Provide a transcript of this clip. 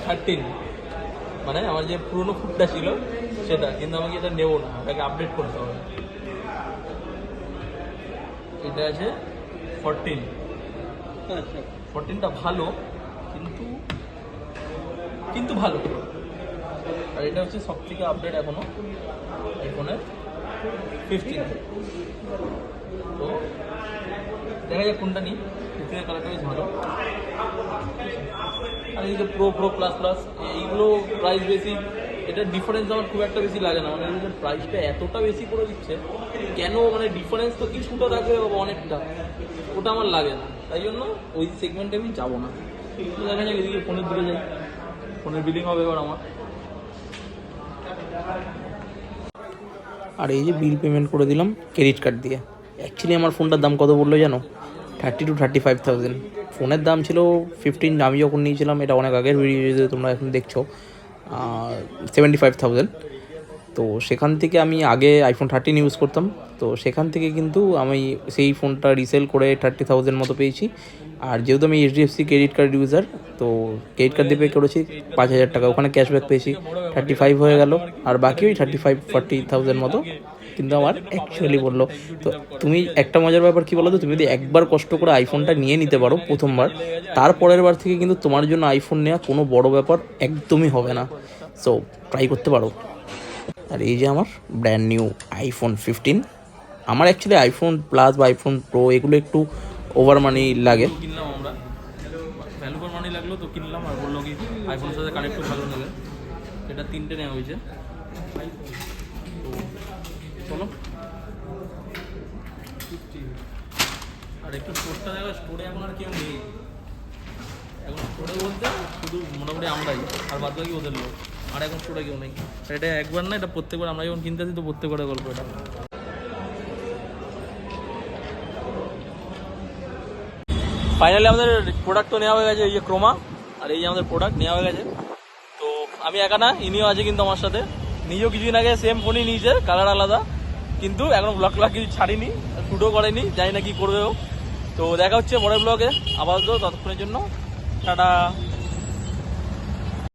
13, মানে আমার যে পুরনো ফুডটা ছিল সেটা, কিন্তু আমাকে এটা নেবো না, ওটাকে আপডেট করতে হবে। এটা আছে 14, 14টা ভালো, কিন্তু ভালো। আর এটা হচ্ছে সব থেকে আপডেট এখনো আইফোনের 15। তো দেখা যাক কোনটা নিই। 15 কালারটা বেশ ভালো। আর এই যে প্রো প্লাস প্লাস এইগুলো প্রাইস বেশি, এটার ডিফারেন্স আমার খুব একটা বেশি লাগে না, মানে এদের প্রাইসটা এতটা বেশি করে দিচ্ছে কেন, মানে ডিফারেন্স তো কিছুটা থাকবে অনেকটা, ওটা আমার লাগে না, তাই জন্য ওই সেগমেন্টে আমি যাবো না। দেখা যাক এদিকে ফোনের দিকে যাই, ফোনের বিলিং হবে এবার আমার। আর এই যে বিল পেমেন্ট করে দিলাম ক্রেডিট কার্ড দিয়ে। অ্যাকচুয়ালি আমার ফোনটার দাম কত বললো জানো? 30 to 35,000। ফোনের দাম ছিল 15, আমি যখন নিয়েছিলাম, এটা অনেক আগের ভিডিও তোমরা এখন দেখছো, 75,000। তো সেখান থেকে আমি আগে আইফোন 13 ইউজ করতাম, তো সেখান থেকে কিন্তু আমি সেই ফোনটা রিসেল করে 30,000 মতো পেয়েছি। আর যেহেতু আমি HDFC ক্রেডিট কার্ড ইউজার, তো ক্রেডিট কার্ড দিয়ে পে করেছি 5,000 টাকা, ওখানে ক্যাশব্যাক পেয়েছি, 35 হয়ে গেল। আর বাকি ওই 35-40,000 মতো কিন্তু আমার অ্যাকচুয়ালি বললো। তো তুমি একটা মজার ব্যাপার কী বলো তো, তুমি যদি একবার কষ্ট করে আইফোনটা নিয়ে নিতে পারো প্রথমবার, তারপরের বার থেকে কিন্তু তোমার জন্য আইফোন নেওয়া কোনো বড় ব্যাপার একদমই হবে না। সো ট্রাই করতে পারো। আর এই যে আমার ব্র্যান্ড নিউ আইফোন 15। আমার অ্যাকচুয়ালি আইফোন প্লাস বা আইফোন প্রো এগুলো একটু ওভার মানি লাগে। কিনলাম আমরা, ভ্যালু ফর মানি লাগলো তো কিনলাম, আর বললো কি আইফোনের সাথে কানেক্ট ভালো নেবে। এটা 3টে নেওয়া হয়েছে। তো চলো, আর একটু স্টোরটা দেখো, স্টোরে এখন আর কেউ নেই। এখন স্টোরে বলতে শুধু মোটামুটি আমরাই, আর বাদ বাকি ওদের লোক, আর এখন স্টোরে কেউ নেই। এটা একবার না, এটা প্রত্যেকবার আমরা যখন কিনতে আসি তো প্রত্যেকবারের গল্প এটা। ফাইনালি আমাদের প্রোডাক্ট তো নেওয়া হয়ে গেছে, এই যে ক্রোমা, আর এই যে আমাদের প্রোডাক্ট নেওয়া হয়ে গেছে। তো আমি একা না, ইনিও আছে কিন্তু আমার সাথে, নিজেও কিছুদিন আগে সেম ফোনই নিয়েছে, কালার আলাদা, কিন্তু এখনো ব্লগ কিছু ছাড়িনি, শ্যুটও করেনি, জানি না কি করবে ও। তো দেখা হচ্ছে পরের ব্লগে আপাতত, ততক্ষণের জন্য টাটা।